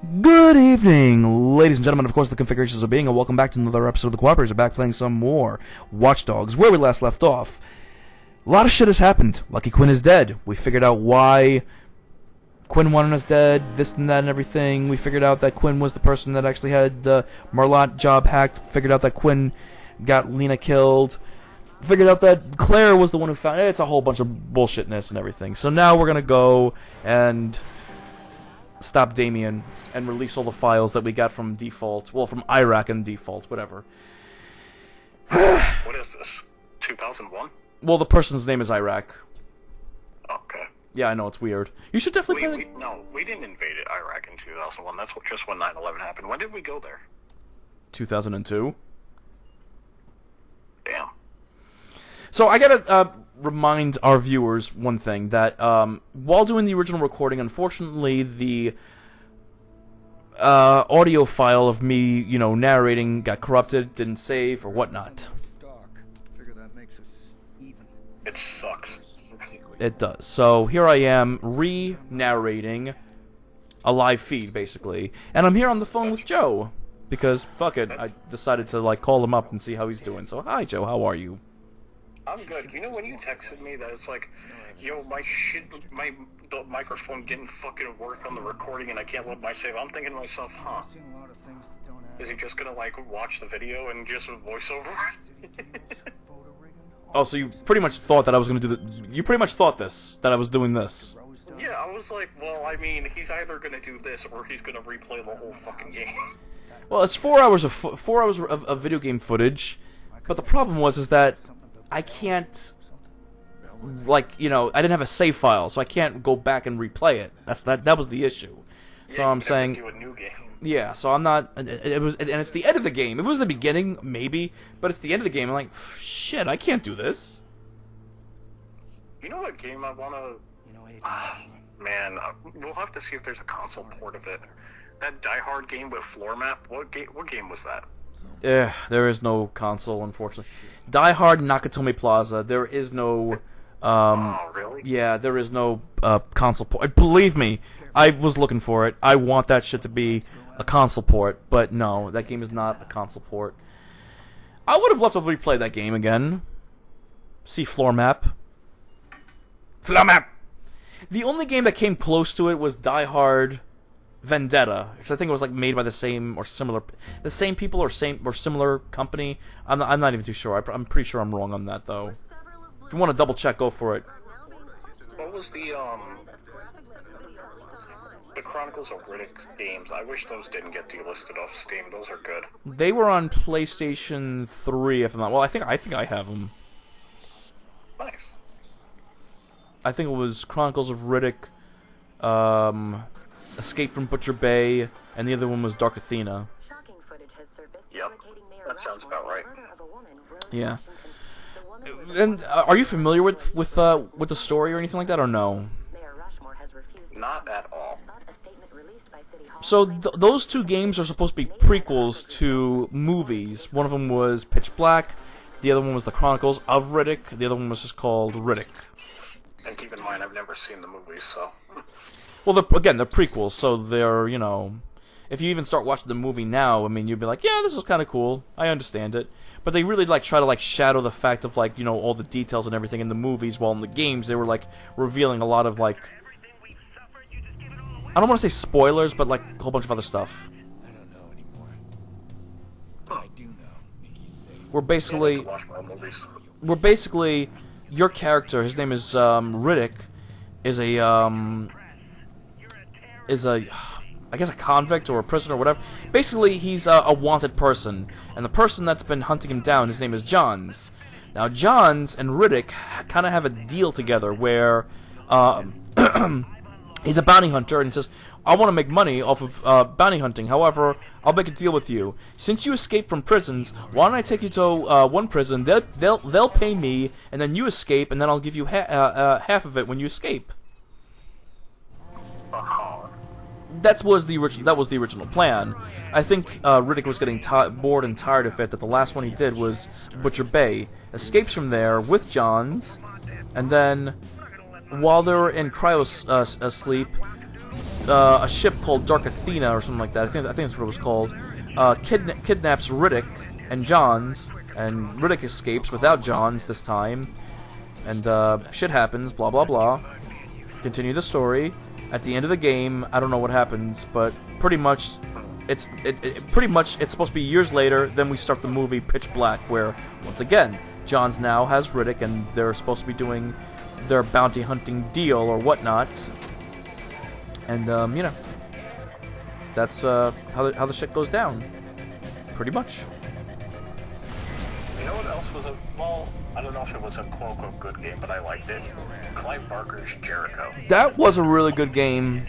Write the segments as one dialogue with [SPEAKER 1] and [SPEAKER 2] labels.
[SPEAKER 1] Good evening, ladies and gentlemen, of course, the configurations of being, and welcome back to another episode of The Cooperators. We're back playing some more Watch Dogs, where we last left off. A lot of shit has happened. Lucky Quinn is dead. We figured out why Quinn wanted us dead, this and that and everything. We figured out that Quinn was the person that actually had the Marlot job hacked. Figured out that Quinn got Lena killed. Figured out that Claire was the one who found it. It's a whole bunch of bullshitness and everything. So now we're gonna go and stop Damien and release all the files that we got from default. Well, from Iraq and default, whatever.
[SPEAKER 2] What is this? 2001?
[SPEAKER 1] Well, the person's name is Iraq.
[SPEAKER 2] Okay.
[SPEAKER 1] Yeah, I know, it's weird. You should definitely play
[SPEAKER 2] No, we didn't invade Iraq in 2001. That's just when 9/11 happened. When did we go there?
[SPEAKER 1] 2002.
[SPEAKER 2] Damn.
[SPEAKER 1] So I gotta remind our viewers one thing, that while doing the original recording, unfortunately the audio file of me, narrating got corrupted, didn't save, or whatnot.
[SPEAKER 2] It sucks.
[SPEAKER 1] It does. So here I am, re-narrating a live feed, basically. And I'm here on the phone with Joe, because, fuck it, I decided to, call him up and see how he's doing. So, hi, Joe, how are you?
[SPEAKER 2] I'm good. You know when you texted me that it's like, yo, the microphone didn't fucking work on the recording and I can't load my save. I'm thinking to myself, huh? Is he just gonna, watch the video and just voice over?
[SPEAKER 1] Oh, so you pretty much thought that I was gonna do you pretty much thought that I was doing this.
[SPEAKER 2] Yeah, I was like, well, I mean, he's either gonna do this or he's gonna replay the whole fucking game.
[SPEAKER 1] Well, it's 4 hours of video game footage, but the problem is that I can't, I didn't have a save file, so I can't go back and replay it. That was the issue. So
[SPEAKER 2] Yeah,
[SPEAKER 1] I'm saying,
[SPEAKER 2] do a new game.
[SPEAKER 1] yeah. So I'm not. And it's the end of the game. If it was the beginning, maybe, but it's the end of the game. I'm like, shit, I can't do this.
[SPEAKER 2] You know what game I wanna? Man, we'll have to see if there's a console port of it. That Die Hard game with floor map. What game was that?
[SPEAKER 1] There is no console, unfortunately. Die Hard Nakatomi Plaza. There is no.
[SPEAKER 2] Oh, really?
[SPEAKER 1] Yeah, there is no console port. Believe me, I was looking for it. I want that shit to be a console port, but no, that game is not a console port. I would have loved to replay that game again. See floor map. Floor map. The only game that came close to it was Die Hard Vendetta, because I think it was made by the same people or similar company. I'm not even too sure. I'm pretty sure I'm wrong on that though. If you want to double check, go for it.
[SPEAKER 2] What was the Chronicles of Riddick games? I wish those didn't get delisted off Steam. Those are good.
[SPEAKER 1] They were on PlayStation 3, if I'm not. Well, I think I have them.
[SPEAKER 2] Nice.
[SPEAKER 1] I think it was Chronicles of Riddick, Escape from Butcher Bay, and the other one was Dark Athena.
[SPEAKER 2] Yep, that sounds about right.
[SPEAKER 1] Yeah. And are you familiar with the story or anything like that, or no?
[SPEAKER 2] Not at all.
[SPEAKER 1] So those two games are supposed to be prequels to movies. One of them was Pitch Black, the other one was The Chronicles of Riddick, the other one was just called Riddick.
[SPEAKER 2] And keep in mind, I've never seen the movies, so...
[SPEAKER 1] Well, they're prequels, so they're, if you even start watching the movie now, I mean, you'd be like, yeah, this is kind of cool, I understand it. But they really, try to, shadow the fact of, all the details and everything in the movies, while in the games, they were, revealing a lot of, I don't want to say spoilers, but, a whole bunch of other stuff.
[SPEAKER 3] I don't know anymore. But I do know Mickey's safe.
[SPEAKER 1] We're basically, your character, his name is, Riddick, is I guess a convict or a prisoner or whatever. Basically, he's a wanted person, and the person that's been hunting him down, his name is Johns. Now, Johns and Riddick kind of have a deal together where he's a bounty hunter, and he says, I want to make money off of bounty hunting. However, I'll make a deal with you. Since you escaped from prisons, why don't I take you to one prison? They'll pay me, and then you escape, and then I'll give you half of it when you escape. That was the original plan. I think Riddick was getting bored and tired of it. That the last one he did was Butcher Bay. Escapes from there with Johns, and then while they were in cryo sleep, a ship called Dark Athena or something like that. I think that's what it was called. Kidnaps Riddick and Johns, and Riddick escapes without Johns this time. And shit happens. Blah blah blah. Continue the story. At the end of the game, I don't know what happens, but pretty much, it's supposed to be years later. Then we start the movie Pitch Black, where once again, Johns now has Riddick, and they're supposed to be doing their bounty hunting deal or whatnot. And you know, that's how the shit goes down, pretty much.
[SPEAKER 2] You know what else was well, I don't know if it was a quote-unquote good game, but I liked it. Clive Barker's Jericho.
[SPEAKER 1] That was a really good game.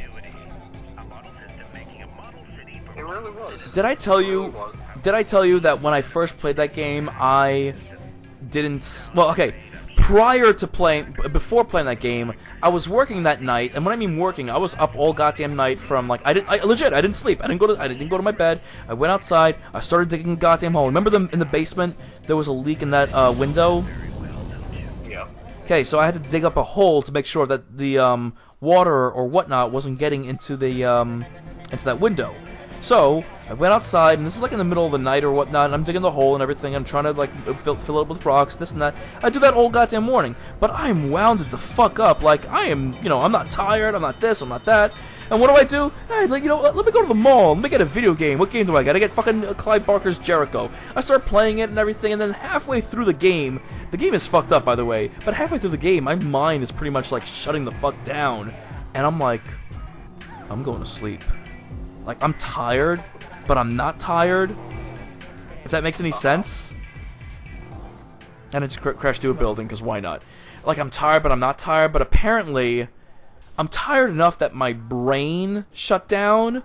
[SPEAKER 2] It really was.
[SPEAKER 1] Did I tell you that when I first played that game, I didn't... Well, okay. Before playing that game, I was working that night, and when I mean working, I was up all goddamn night from, like, I didn't sleep. I didn't go to my bed. I went outside. I started digging a goddamn hole. Remember in the basement, there was a leak in that window?
[SPEAKER 2] Yeah.
[SPEAKER 1] Okay, so I had to dig up a hole to make sure that the water or whatnot wasn't getting into that window. So I went outside, and this is like in the middle of the night or whatnot, and I'm digging the hole and everything. I'm trying to like fill it up with rocks, this and that. I do that all goddamn morning, but I'm wounded the fuck up. Like I am, I'm not tired. I'm not this. I'm not that. And what do? Hey, like let me go to the mall. Let me get a video game. What game do I got? I get fucking Clive Barker's Jericho. I start playing it and everything, and then halfway through the game is fucked up by the way. But halfway through the game, my mind is pretty much like shutting the fuck down, and I'm like, I'm going to sleep. Like, I'm tired, but I'm not tired. If that makes any sense. And I just crashed through a building, because why not? Like, I'm tired, but I'm not tired. But apparently, I'm tired enough that my brain shut down,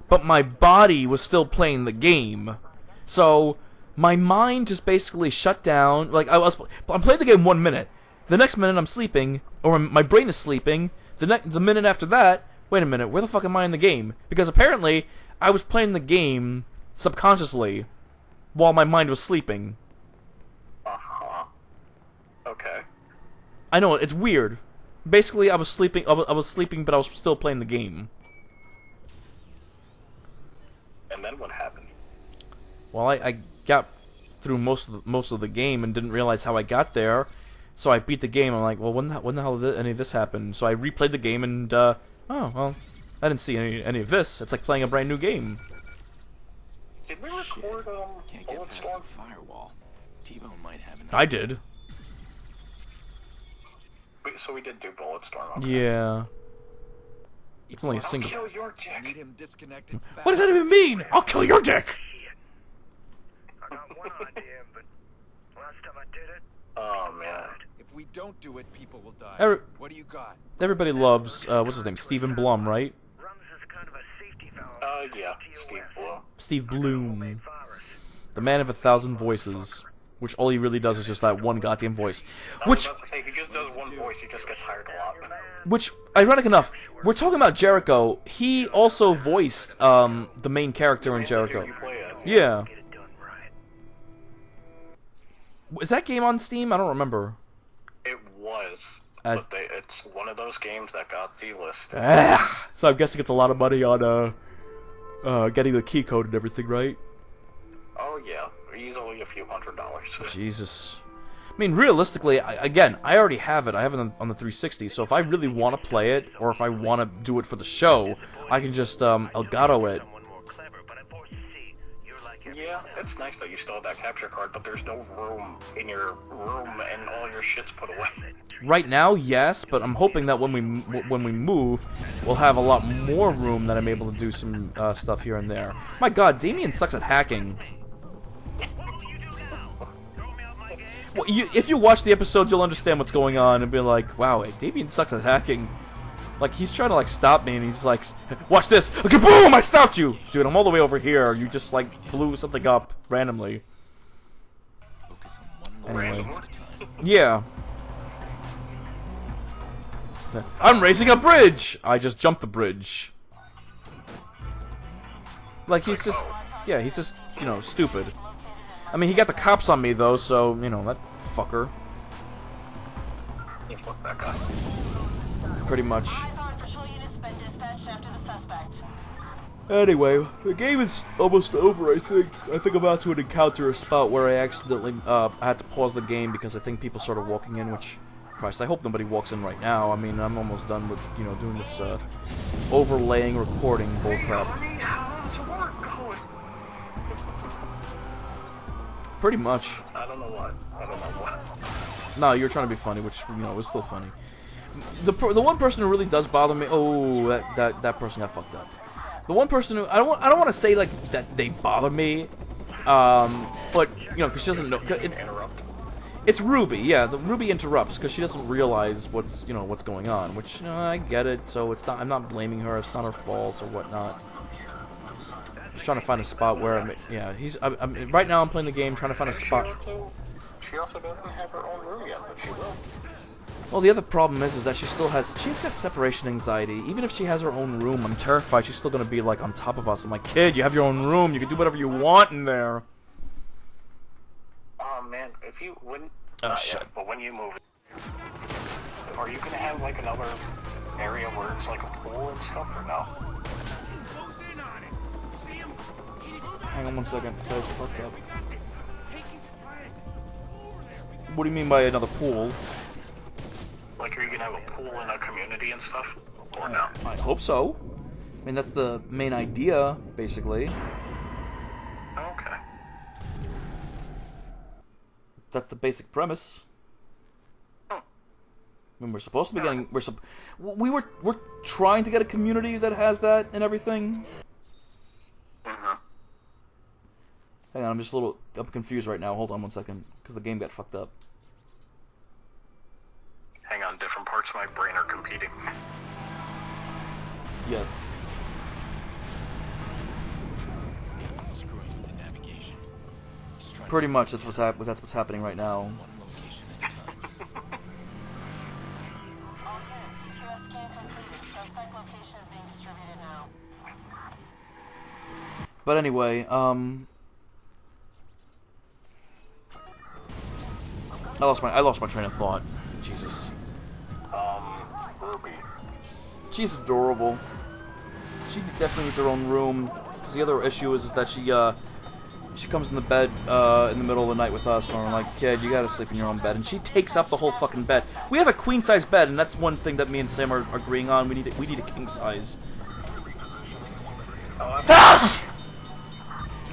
[SPEAKER 1] but my body was still playing the game. So, my mind just basically shut down. Like, I'm playing the game 1 minute. The next minute, I'm sleeping, or my brain is sleeping. The minute after that, wait a minute, where the fuck am I in the game? Because apparently, I was playing the game subconsciously while my mind was sleeping.
[SPEAKER 2] Uh-huh. Okay.
[SPEAKER 1] I know, it's weird. Basically, I was sleeping, but I was still playing the game.
[SPEAKER 2] And then what happened?
[SPEAKER 1] Well, I got through most of the game and didn't realize how I got there. So I beat the game. I'm like, well, when the hell did any of this happen? So I replayed the game and, oh, well, I didn't see any of this. It's like playing a brand new game.
[SPEAKER 2] Did we record,
[SPEAKER 3] Can't get past
[SPEAKER 2] Bulletstorm?
[SPEAKER 3] the firewall. T-Bone might have an
[SPEAKER 1] I did.
[SPEAKER 2] So we did do Bulletstorm. Okay.
[SPEAKER 1] Yeah. It's only a
[SPEAKER 2] I'll
[SPEAKER 1] single...
[SPEAKER 2] kill your
[SPEAKER 3] I need
[SPEAKER 2] dick.
[SPEAKER 3] him disconnected.
[SPEAKER 1] What does that even mean? I'll kill your dick!
[SPEAKER 4] I got one idea, but last time I did it,
[SPEAKER 2] Oh, man.
[SPEAKER 3] If we don't do it, people will die.
[SPEAKER 1] Every-
[SPEAKER 3] What do you got?
[SPEAKER 1] Everybody loves, what's his name? Stephen Blum, right?
[SPEAKER 4] runs as kind of a safety valve.
[SPEAKER 2] Yeah, Steve Blue.
[SPEAKER 1] Steve Bloom.
[SPEAKER 4] Virus.
[SPEAKER 1] The man of 1,000 voices. Which all he really does is just that one goddamn voice.
[SPEAKER 2] I
[SPEAKER 1] Which,
[SPEAKER 2] was about to say, he just does one voice, he just gets hired a lot.
[SPEAKER 1] which, ironic enough, we're talking about Jericho. He also voiced, the main character in Jericho.
[SPEAKER 2] You play it.
[SPEAKER 1] Yeah.
[SPEAKER 4] Get it done right.
[SPEAKER 1] Is that game on Steam? I don't remember.
[SPEAKER 2] It was.
[SPEAKER 1] As-
[SPEAKER 2] But it's one of those games that got delisted.
[SPEAKER 1] Ah, so I guess it gets a lot of money on, getting the key code and everything, right?
[SPEAKER 2] Oh, yeah. Easily a few $100s.
[SPEAKER 1] Jesus. I mean, realistically, I already have it. I have it on the 360, so if I really want to play it, or if I want to do it for the show, I can just, Elgato it.
[SPEAKER 4] Someone more clever, but I'm forced to see you're like
[SPEAKER 2] Yeah, it's nice that you still have that capture card, but there's no room in your room and all your shit's put away.
[SPEAKER 1] Right now, yes, but I'm hoping that when we move, we'll have a lot more room that I'm able to do some stuff here and there. My God, Damien sucks at hacking. Well, if you watch the episode, you'll understand what's going on and be like, wow, Damien sucks at hacking. Like, he's trying to, like, stop me, and he's like, watch this! Okay, boom! I stopped you! Dude, I'm all the way over here. You just, like, blew something up randomly.
[SPEAKER 3] Focus on one
[SPEAKER 1] Anyway.
[SPEAKER 3] location at a time.
[SPEAKER 1] Yeah. I'm raising a bridge! I just jumped the bridge. Like, he's just... Yeah, he's just, stupid. I mean, he got the cops on me, though, so, that fucker.
[SPEAKER 2] Yeah, fuck that guy.
[SPEAKER 1] Pretty much.
[SPEAKER 5] Eyes on patrol units been dispatched after the suspect.
[SPEAKER 1] Anyway, the game is almost over, I think. I think I'm about to encounter a spot where I accidentally had to pause the game because I think people started walking in, which, Christ, I hope nobody walks in right now. I mean, I'm almost done with, you know, doing this overlaying recording bullcrap.
[SPEAKER 2] How's the work going?
[SPEAKER 1] Pretty much.
[SPEAKER 2] I don't know what.
[SPEAKER 1] No, you're trying to be funny, which, you know, was still funny. The one person who really does bother me... Oh, that person got fucked up. The one person who... I don't want to say, like, that they bother me, but, you know, because she doesn't know... It's Ruby, yeah. The Ruby interrupts because she doesn't realize what's going on, which, you know, I get it, so it's not... I'm not blaming her, it's not her fault or whatnot. Just trying to find a spot where I'm... Yeah, right now I'm playing the game, trying to find a spot...
[SPEAKER 2] She also doesn't have her own room yet, but she will.
[SPEAKER 1] Well, the other problem is that she's got separation anxiety. Even if she has her own room, I'm terrified she's still gonna be, like, on top of us. I'm like, kid, you have your own room, you can do whatever you want in there.
[SPEAKER 2] Oh, man, if you wouldn't...
[SPEAKER 1] Oh, shit.
[SPEAKER 2] Yet, but when you move, are you gonna have, like, another area where it's, like, a pool and stuff, or no?
[SPEAKER 1] Hang on one second, because I fucked up. What do you mean by another pool?
[SPEAKER 2] Like, are you gonna have a pool in a community and stuff? Or no?
[SPEAKER 1] I hope so. I mean, that's the main idea, basically.
[SPEAKER 2] Okay.
[SPEAKER 1] That's the basic premise. I mean, we're supposed to be getting... We're trying to get a community that has that and everything.
[SPEAKER 2] Mm-hmm.
[SPEAKER 1] Hang on, I'm confused right now. Hold on one second, because the game got fucked up.
[SPEAKER 2] Hang on, different parts of my brain are competing.
[SPEAKER 1] Yes.
[SPEAKER 3] Screwing with the navigation. He's trying
[SPEAKER 1] Pretty
[SPEAKER 3] to
[SPEAKER 1] much, that's what's happening right now.
[SPEAKER 3] one location at a time.
[SPEAKER 1] But anyway, I lost my train of thought. Jesus.
[SPEAKER 2] Ruby.
[SPEAKER 1] She's adorable. She definitely needs her own room. 'Cause the other issue is that she comes in the bed in the middle of the night with us, and we're like, kid, you gotta sleep in your own bed, and she takes up the whole fucking bed. We have a queen size bed, and that's one thing that me and Sam are agreeing on. We need a king size. Ah!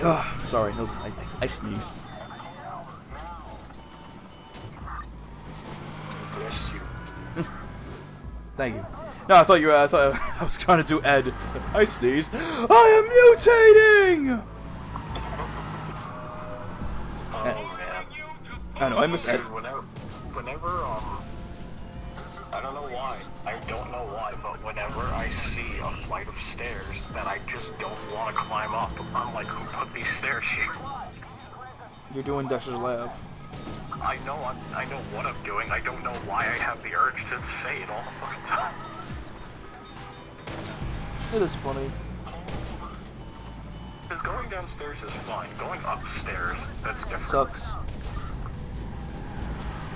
[SPEAKER 1] Ugh, sorry, I sneezed.
[SPEAKER 2] Bless you.
[SPEAKER 1] Thank you. No, I thought I was trying to do Ed. I sneezed. I am mutating.
[SPEAKER 2] Oh, man.
[SPEAKER 1] I know, I miss Ed.
[SPEAKER 2] Whenever, I don't know why. I don't know why, but whenever I see a flight of stairs that I just don't want to climb up, I'm like, who put these stairs here?
[SPEAKER 1] You're doing Dexter's Lab.
[SPEAKER 2] I know what I'm doing. I don't know why I have the urge to say it all the fucking time.
[SPEAKER 1] It is funny.
[SPEAKER 2] Because going downstairs is fine. Going upstairs, that's different.
[SPEAKER 1] Sucks.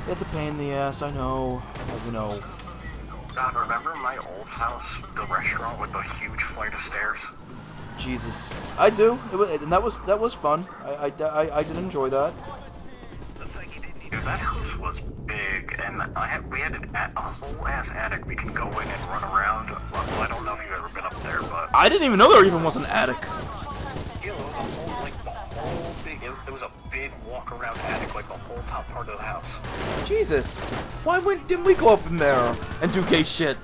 [SPEAKER 1] It's a pain in the ass, I know. You know.
[SPEAKER 2] God, remember my old house, the restaurant with the huge flight of stairs?
[SPEAKER 1] Jesus. I do. And that was fun. I did enjoy that.
[SPEAKER 2] Dude, that house was big, and we had a whole ass attic we can go in and run around. Well, I don't know if you've ever been up there, but
[SPEAKER 1] I didn't even know there even was an attic.
[SPEAKER 2] yeah, it was a big walk around attic, like the whole top part of the house.
[SPEAKER 1] Jesus. Why didn't we go up in there and do gay shit?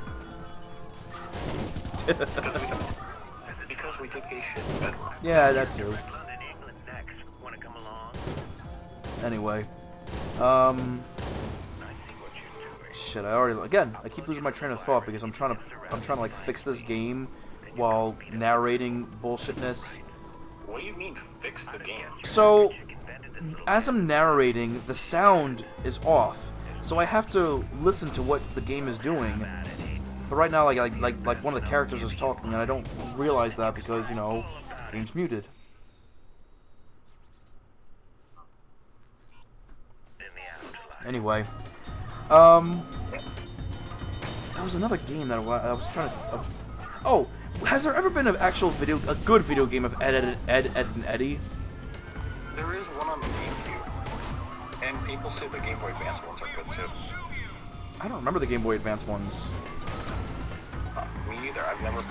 [SPEAKER 2] Because we did gay shit in bedroom.
[SPEAKER 1] Yeah, that too.
[SPEAKER 4] London, England next. Wanna come along?
[SPEAKER 1] Anyway.
[SPEAKER 4] I see what you're doing.
[SPEAKER 1] Shit, I keep losing my train of thought because I'm trying to like fix this game while narrating bullshitness.
[SPEAKER 2] What do you mean, fix the game?
[SPEAKER 1] So, as I'm narrating, the sound is off. So I have to listen to what the game is doing. But right now, like one of the characters is talking, and I don't realize that because, you know, the game's muted. Anyway, there was another game that I was trying to. Oh, Has there ever been a good video game of Ed, and Eddie?
[SPEAKER 2] There is one on the GameCube, and people say the Game Boy Advance ones are good too.
[SPEAKER 1] I don't remember the Game Boy Advance ones.
[SPEAKER 2] Me either. I've never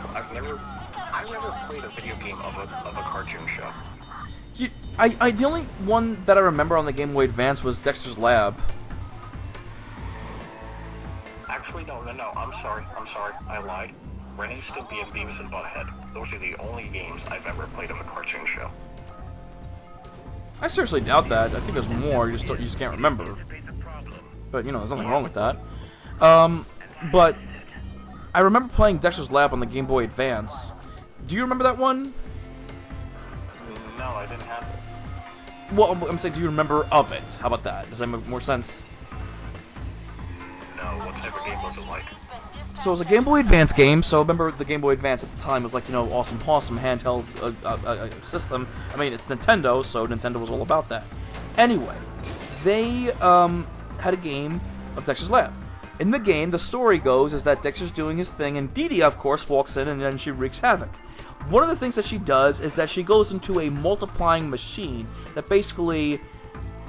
[SPEAKER 2] played a video game of a cartoon show.
[SPEAKER 1] The only one that I remember on the Game Boy Advance was Dexter's Lab.
[SPEAKER 2] Actually, no. I'm sorry. I lied. Ren and Stimpy and Beavis and Butthead. Those are the only games I've ever played of a cartoon show.
[SPEAKER 1] I seriously doubt that. I think there's more. You just can't remember. But you know, there's nothing wrong with that. But I remember playing Dexter's Lab on the Game Boy Advance. Do you remember that one?
[SPEAKER 2] No, I didn't have it.
[SPEAKER 1] Well, I'm saying, do you remember of it? How about that? Does that make more sense?
[SPEAKER 2] No, what type of game was it like?
[SPEAKER 1] So it was a Game Boy Advance game. So I remember the Game Boy Advance at the time was like, you know, awesome handheld system. I mean, it's Nintendo, so Nintendo was all about that. Anyway, they had a game of Dexter's Lab. In the game, the story goes is that Dexter's doing his thing, and Dee Dee, of course, walks in and then she wreaks havoc. One of the things that she does is that she goes into a multiplying machine that basically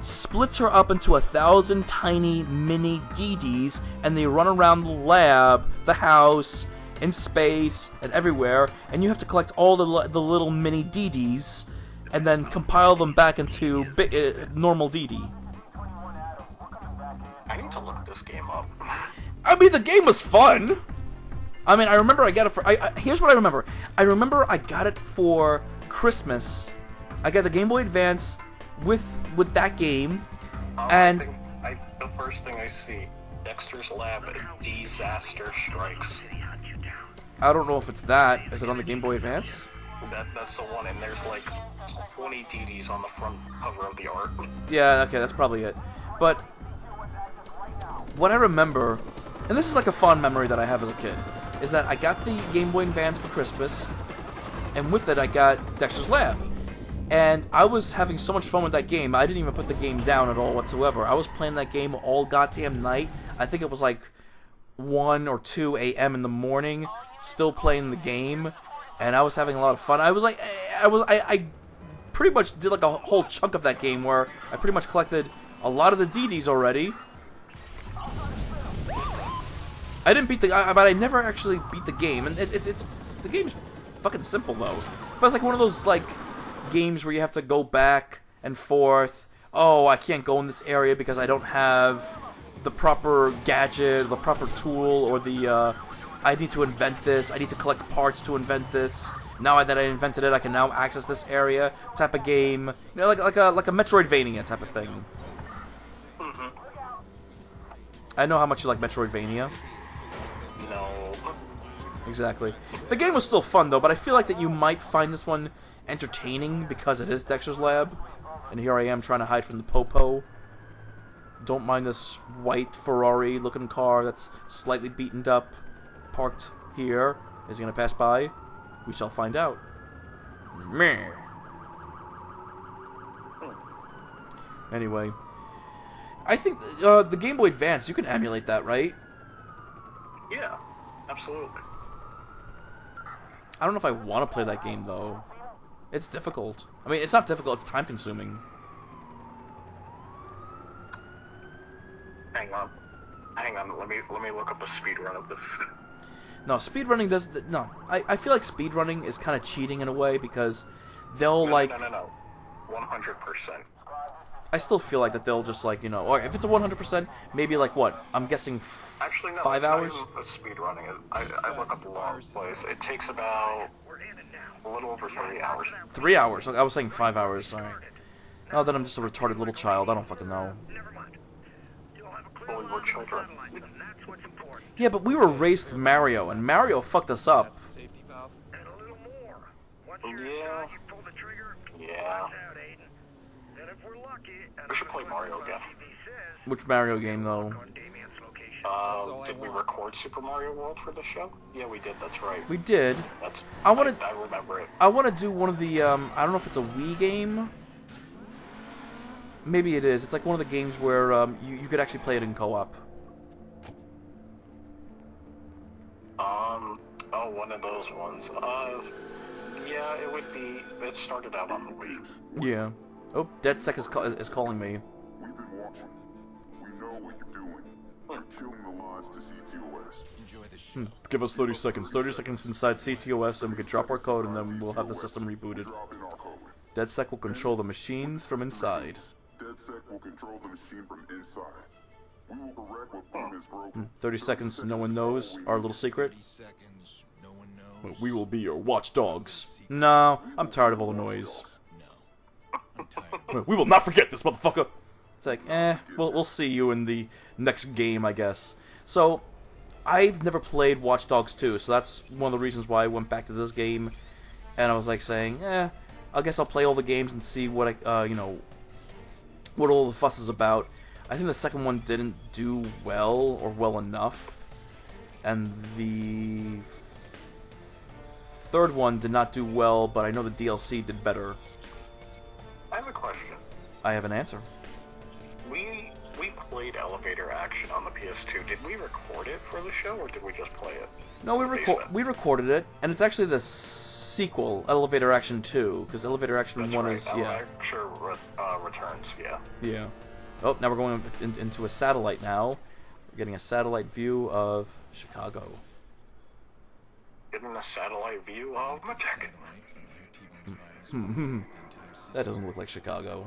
[SPEAKER 1] splits her up into 1,000 tiny mini Dee Dees, and they run around the lab, the house, in space, and everywhere, and you have to collect all the little mini Dee Dees and then compile them back into normal Dee Dee.
[SPEAKER 2] I need to look this game up.
[SPEAKER 1] I mean, the game was fun. I mean, I remember I got it for... here's what I remember. I remember I got it for Christmas. I got the Game Boy Advance with that game, and...
[SPEAKER 2] The first thing I see, Dexter's Lab, Disaster Strikes.
[SPEAKER 1] I don't know if it's that. Is it on the Game Boy Advance?
[SPEAKER 2] That's the one, and there's like 20 DDs on the front cover of the art.
[SPEAKER 1] Yeah, okay, that's probably it. But what I remember, and this is like a fond memory that I have as a kid, is that I got the Game Boy Advance for Christmas, and with it I got Dexter's Lab. And I was having so much fun with that game, I didn't even put the game down at all whatsoever. I was playing that game all goddamn night. I think it was like 1 or 2 a.m. in the morning, still playing the game, and I was having a lot of fun. I was like, I pretty much did like a whole chunk of that game where I pretty much collected a lot of the DDs already. I didn't beat but I never actually beat the game, and it's the game's fucking simple though. But it's like one of those like games where you have to go back and forth. Oh, I can't go in this area because I don't have the proper gadget, the proper tool, or the I need to invent this. I need to collect parts to invent this. Now that I invented it, I can now access this area. Type of game, you know, like a Metroidvania type of thing. I know how much you like Metroidvania.
[SPEAKER 2] No.
[SPEAKER 1] Exactly. The game was still fun though, but I feel like that you might find this one entertaining because it is Dexter's Lab, and here I am trying to hide from the popo. Don't mind this white Ferrari-looking car that's slightly beaten up, parked here. Is he gonna pass by? We shall find out. Meh. Anyway, I think the Game Boy Advance, you can emulate that, right?
[SPEAKER 2] Yeah, absolutely.
[SPEAKER 1] I don't know if I want to play that game though. It's difficult. I mean, it's not difficult, it's time consuming.
[SPEAKER 2] Hang on, let me look up a speedrun of this.
[SPEAKER 1] No, speedrunning does... No, I feel like speedrunning is kind of cheating in a way because they'll
[SPEAKER 2] No,
[SPEAKER 1] like...
[SPEAKER 2] No. 100%.
[SPEAKER 1] I still feel like that they'll just like, you know... Or if it's a 100%, maybe like what? I'm guessing
[SPEAKER 2] Actually, no,
[SPEAKER 1] 5 hours?
[SPEAKER 2] Not even speedrunning. I look up a long place. It takes about a little over 3 hours.
[SPEAKER 1] 3 hours. I was saying 5 hours, sorry. Oh, then I'm just a retarded little child. I don't fucking know.
[SPEAKER 2] Well, we were children.
[SPEAKER 1] Yeah, but we were raised with Mario, and Mario fucked us up.
[SPEAKER 3] Safety valve.
[SPEAKER 2] Yeah. Yeah. We should play Mario again.
[SPEAKER 1] Which Mario game, though?
[SPEAKER 2] Did we record Super Mario World for the show? Yeah, we did. That's right.
[SPEAKER 1] We did.
[SPEAKER 2] I remember it.
[SPEAKER 1] I want to do one of the, I don't know if it's a Wii game. Maybe it is. It's like one of the games where you could actually play it in co-op.
[SPEAKER 2] Oh, one of those ones. Yeah, it would be. It started out on the Wii.
[SPEAKER 1] Yeah. Oh, DedSec is calling me.
[SPEAKER 5] We've been watching. We know what you're doing. You're killing the lines to CTOS.
[SPEAKER 3] Enjoy the show.
[SPEAKER 1] Give us 30 seconds. 30 seconds inside CTOS, and we can drop our code, and then we'll have the system rebooted.
[SPEAKER 5] Drop in our code.
[SPEAKER 1] DedSec will control the machines from inside.
[SPEAKER 5] DedSec will control the machine from inside. We will correct what Boom is broken.
[SPEAKER 1] 30 seconds, no one knows. Our little secret.
[SPEAKER 3] 30 seconds, no one knows.
[SPEAKER 1] We will be your watchdogs. No, I'm tired of all the noise.
[SPEAKER 3] No. I'm tired.
[SPEAKER 1] We will not forget this, motherfucker. It's like, we'll see you in the next game, I guess. So, I've never played Watch Dogs 2, so that's one of the reasons why I went back to this game. And I was like saying, I guess I'll play all the games and see what what all the fuss is about. I think the second one didn't do well or well enough, and the third one did not do well, but I know the DLC did better.
[SPEAKER 2] I have a question.
[SPEAKER 1] I have an answer.
[SPEAKER 2] We played Elevator Action on the PS2. Did we record it for the show, or did we just play it?
[SPEAKER 1] No, we recorded it, and it's actually the sequel, Elevator Action 2, because Elevator Action
[SPEAKER 2] That's
[SPEAKER 1] 1
[SPEAKER 2] right.
[SPEAKER 1] is, yeah.
[SPEAKER 2] Elevator Returns, yeah.
[SPEAKER 1] Yeah. Oh, now we're going into a satellite now. We're getting a satellite view of Chicago.
[SPEAKER 2] Getting a satellite view of Matek.
[SPEAKER 1] That doesn't look like Chicago.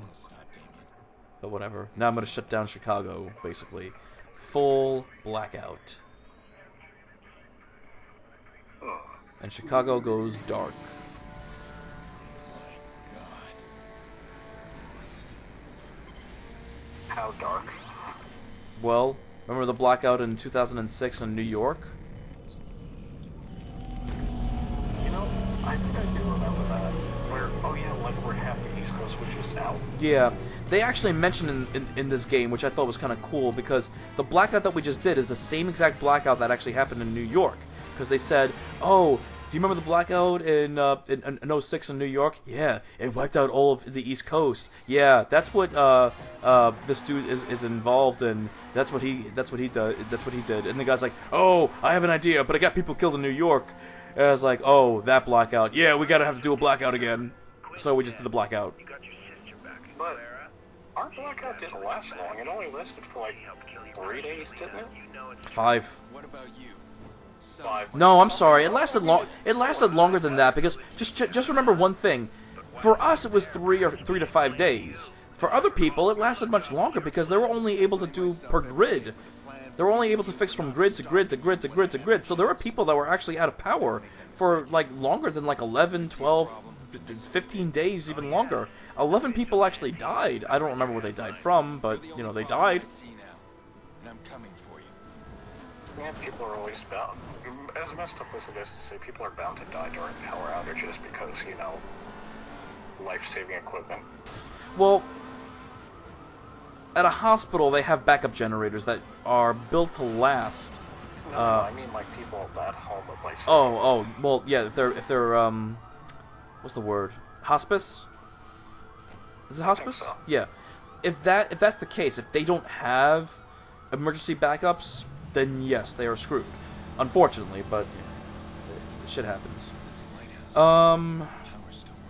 [SPEAKER 1] But whatever. Now I'm going to shut down Chicago, basically. Full blackout. And Chicago goes dark.
[SPEAKER 2] How dark?
[SPEAKER 1] Well, remember the blackout in 2006 in New York?
[SPEAKER 2] You know, I think I do remember that. We're half the East Coast, which is out.
[SPEAKER 1] Yeah, they actually mentioned in this game, which I thought was kind of cool, because the blackout that we just did is the same exact blackout that actually happened in New York. Because they said, oh, do you remember the blackout in 06 in New York? Yeah, it wiped out all of the East Coast. Yeah, that's what this dude is involved in. That's what he did. And the guy's like, oh, I have an idea, but I got people killed in New York. And I was like, oh, that blackout. Yeah, we gotta have to do a blackout again. So we just did the blackout.
[SPEAKER 4] You got your sister back in
[SPEAKER 2] But
[SPEAKER 4] Clara.
[SPEAKER 2] our blackout didn't last long. It only lasted for like 3 days, didn't it?
[SPEAKER 4] You know it's
[SPEAKER 1] 5.
[SPEAKER 3] What about you?
[SPEAKER 2] 5.
[SPEAKER 1] No, I'm sorry. It lasted long. It lasted longer than that because just remember one thing. For us, it was 3 to 5 days. For other people, it lasted much longer because they were only able to do per grid. They were only able to fix from grid to grid to grid to grid to grid. So there were people that were actually out of power for like longer than like 11, 12, 15 days, even longer. 11 people actually died. I don't remember what they died from, but you know they died.
[SPEAKER 3] See now, and I'm coming for you.
[SPEAKER 2] Yeah, people are always bound. As messed up as it is to say, people are bound to die during power outages because, you know, life-saving equipment.
[SPEAKER 1] Well, at a hospital, they have backup generators that are built to last.
[SPEAKER 2] No, I mean like people at home with life.
[SPEAKER 1] Oh, well, yeah. If they're what's the word? Hospice? Is it hospice?
[SPEAKER 2] so.
[SPEAKER 1] Yeah. If that's the case, if they don't have emergency backups, then yes, they are screwed. Unfortunately, but shit happens. All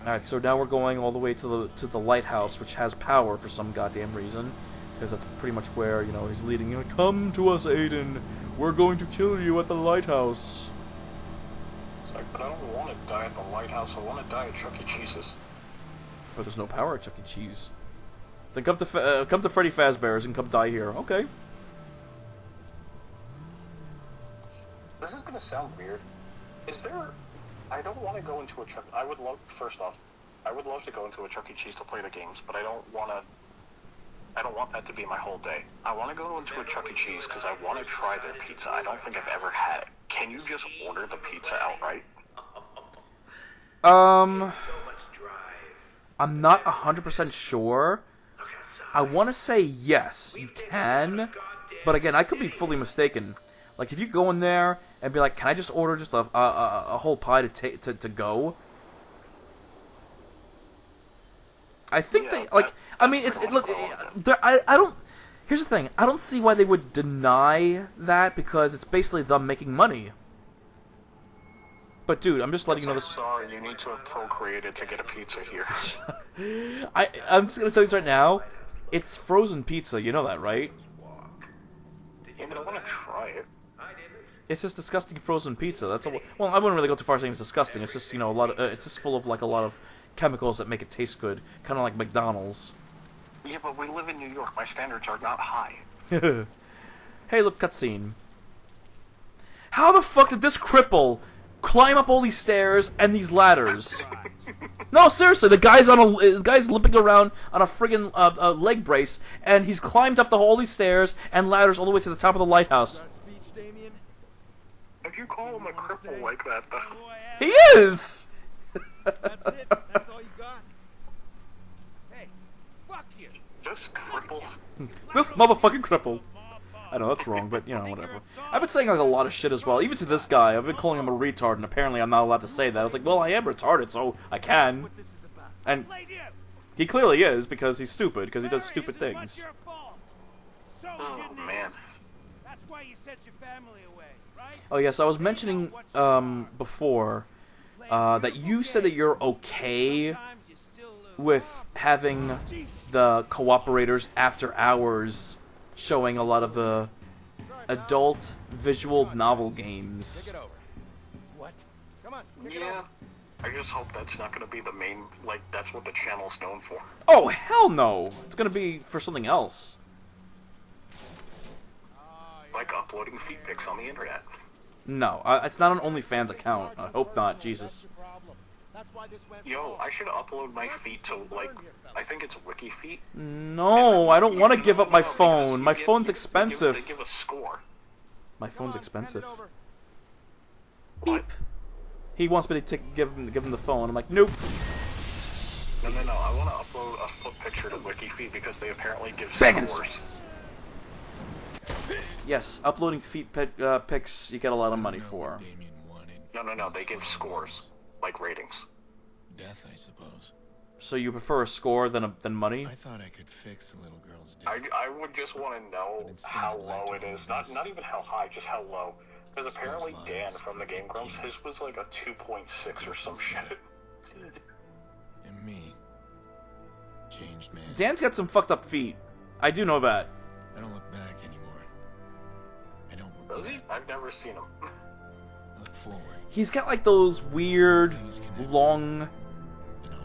[SPEAKER 1] right, so now we're going all the way to the lighthouse, which has power for some goddamn reason, because that's pretty much where he's leading you. Come to us, Aiden. We're going to kill you at the lighthouse.
[SPEAKER 2] It's like, but I don't want to die at the lighthouse. I want to die at Chuck E. Cheese's.
[SPEAKER 1] But there's no power at Chuck E. Cheese. Then come to Freddy Fazbear's and come die here. Okay.
[SPEAKER 2] This is gonna sound weird. Is there? I don't want to go into a Chuck. I would love. First off, I would love to go into a Chuck E. Cheese to play the games, but I don't want to. I don't want that to be my whole day. I want to go into a Chuck E. Cheese because I want to try their pizza. I don't think I've ever had it. Can you just order the pizza outright?
[SPEAKER 1] I'm not 100% sure. I want to say yes, you can, but again, I could be fully mistaken. Like, if you go in there and be like, can I just order just a whole pie to go? I think
[SPEAKER 2] Yeah,
[SPEAKER 1] they, like, I mean, look, I don't, here's the thing, I don't see why they would deny that, because it's basically them making money. But dude, I'm just letting you know this.
[SPEAKER 2] Sorry, you need to have procreated to get a pizza here.
[SPEAKER 1] I'm just gonna tell you this right now. It's frozen pizza. You know that, right?
[SPEAKER 2] Yeah, but I want to try it.
[SPEAKER 1] It's just disgusting frozen pizza. That's all. Well, I wouldn't really go too far saying it's disgusting. It's just, you know, a lot of. It's just full of like a lot of chemicals that make it taste good, kind of like McDonald's.
[SPEAKER 2] Yeah, but we live in New York. My standards are not high.
[SPEAKER 1] Hey, look, cutscene. How the fuck did this cripple climb up all these stairs and these ladders? No, seriously, the guy's limping around on a friggin' leg brace, and he's climbed up all these stairs and ladders all the way to the top of the lighthouse.
[SPEAKER 2] If you call him a cripple like that, though.
[SPEAKER 1] He is!
[SPEAKER 3] That's it? That's all you got? Hey, fuck you!
[SPEAKER 2] Just cripple.
[SPEAKER 1] This motherfucking cripple. I know, that's wrong, but, you know, whatever. I've been saying, like, a lot of shit as well. Even to this guy, I've been calling him a retard, and apparently I'm not allowed to say that. I was like, well, I am retarded, so I can. And he clearly is, because he's stupid, because he does stupid things.
[SPEAKER 2] Oh, man.
[SPEAKER 3] That's why you sent your family away, right?
[SPEAKER 1] Oh, yes, I was mentioning, before, that you said that you're okay with having the cooperators after hours showing a lot of the adult visual novel games.
[SPEAKER 3] What? Come on,
[SPEAKER 2] Yeah. I just hope that's not going to be the main, like, that's what the channel's known for.
[SPEAKER 1] Oh, hell no! It's gonna be for something else.
[SPEAKER 2] Like uploading feet pics on the internet.
[SPEAKER 1] No, it's not an OnlyFans account. I hope not, Jesus.
[SPEAKER 2] Yo, I should upload my feet to, like, I think it's WikiFeet.
[SPEAKER 1] No, I don't want to give up my phone. My phone's expensive.
[SPEAKER 2] They give a score.
[SPEAKER 1] My phone's expensive.
[SPEAKER 2] What?
[SPEAKER 1] He wants me to give him the phone. I'm like, nope.
[SPEAKER 2] No, I want to upload a foot picture to WikiFeet because they apparently give
[SPEAKER 1] Bang in his
[SPEAKER 2] scores.
[SPEAKER 1] face. Yes, uploading feet pics you get a lot of money for.
[SPEAKER 3] Damien wanted.
[SPEAKER 2] No, they give scores. Like ratings.
[SPEAKER 3] Death, I suppose.
[SPEAKER 1] So you prefer a score than money?
[SPEAKER 3] I thought I could fix a little girl's death.
[SPEAKER 2] I would just want to know how low it is. Not even how high, just how low. Because apparently Dan from the Game Grumps, his was like a 2.6 or some shit.
[SPEAKER 3] And me. Changed man.
[SPEAKER 1] Dan's got some fucked up feet. I do know that.
[SPEAKER 3] I don't look back anymore. I don't
[SPEAKER 2] Does he?
[SPEAKER 3] regret.
[SPEAKER 2] I've never seen him.
[SPEAKER 3] I look forward.
[SPEAKER 1] He's got like those weird, long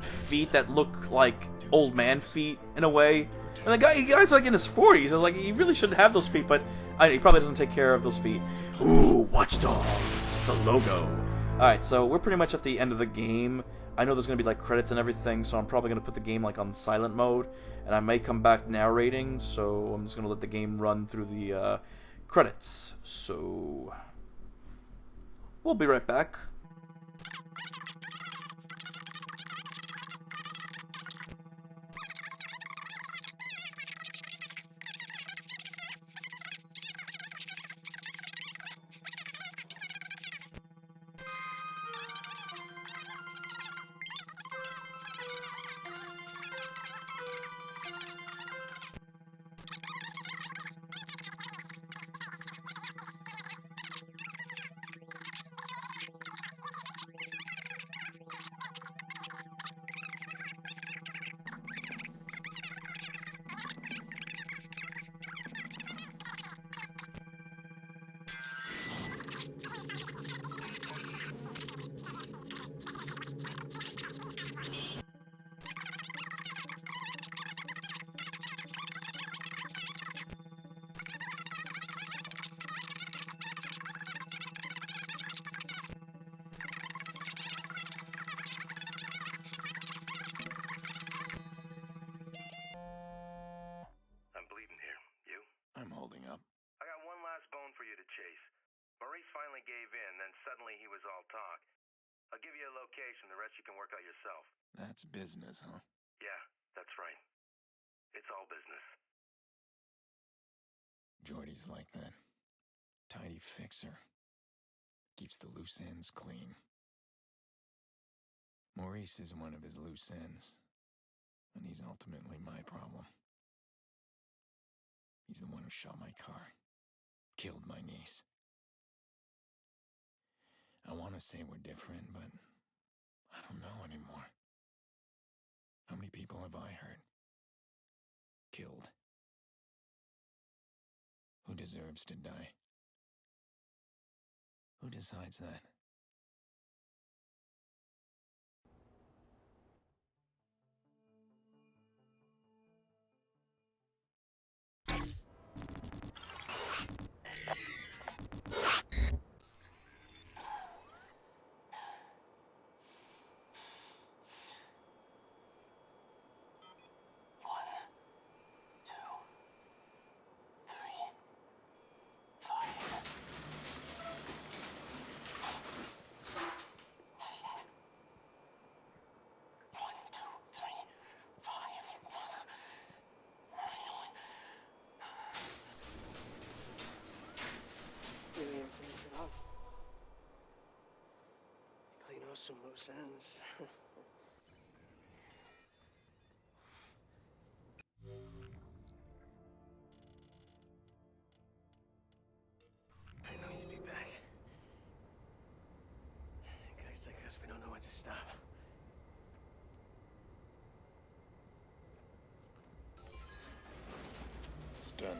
[SPEAKER 1] feet that look like old man feet in a way. And the guy's like in his 40s. I was like, he really shouldn't have those feet, but he probably doesn't take care of those feet. Ooh, Watch Dogs, the logo. Alright, so we're pretty much at the end of the game. I know there's going to be like credits and everything, so I'm probably going to put the game like on silent mode. And I may come back narrating, so I'm just going to let the game run through the credits. So we'll be right back.
[SPEAKER 4] I'm bleeding here. You?
[SPEAKER 3] I'm holding up.
[SPEAKER 4] I got one last bone for you to chase. Maurice finally gave in, then suddenly he was all talk. I'll give you a location, the rest you can work out yourself.
[SPEAKER 3] That's business, huh?
[SPEAKER 4] Yeah, that's right. It's all business.
[SPEAKER 3] Jordy's like that. Tidy fixer. Keeps the loose ends clean. Maurice is one of his loose ends. And he's ultimately my problem. He's the one who shot my car. Killed my niece. I want to say we're different, but I don't know anymore. How many people have I hurt? Killed? Who deserves to die? Who decides that?
[SPEAKER 6] Clean off some loose ends. I know you'd be back. Guys like us, we don't know when to stop.
[SPEAKER 3] It's done.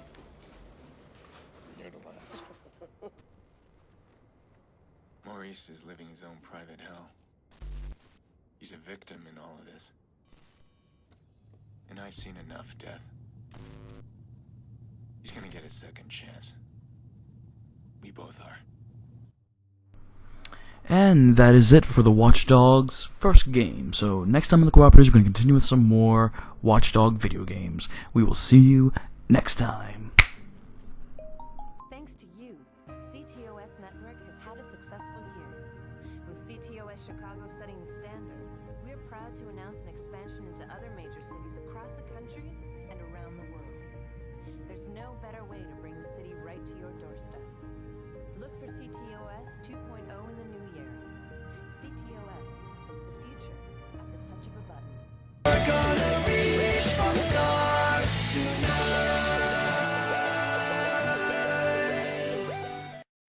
[SPEAKER 3] You're the last. Maurice is living his own private hell. He's a victim in all of this. And I've seen enough death. He's gonna get a second chance. We both are.
[SPEAKER 1] And that is it for the Watch Dogs first game. So next time on the Cooperators, we're going to continue with some more Watch Dog video games. We will see you next time.
[SPEAKER 7] Thanks to you, CTOS Network has had a successful year. With CTOS Chicago setting the standard, we're proud to announce an expansion into other major cities across the country and around the world. There's no better way to bring the city right to your doorstep. Look for CTOS 2.0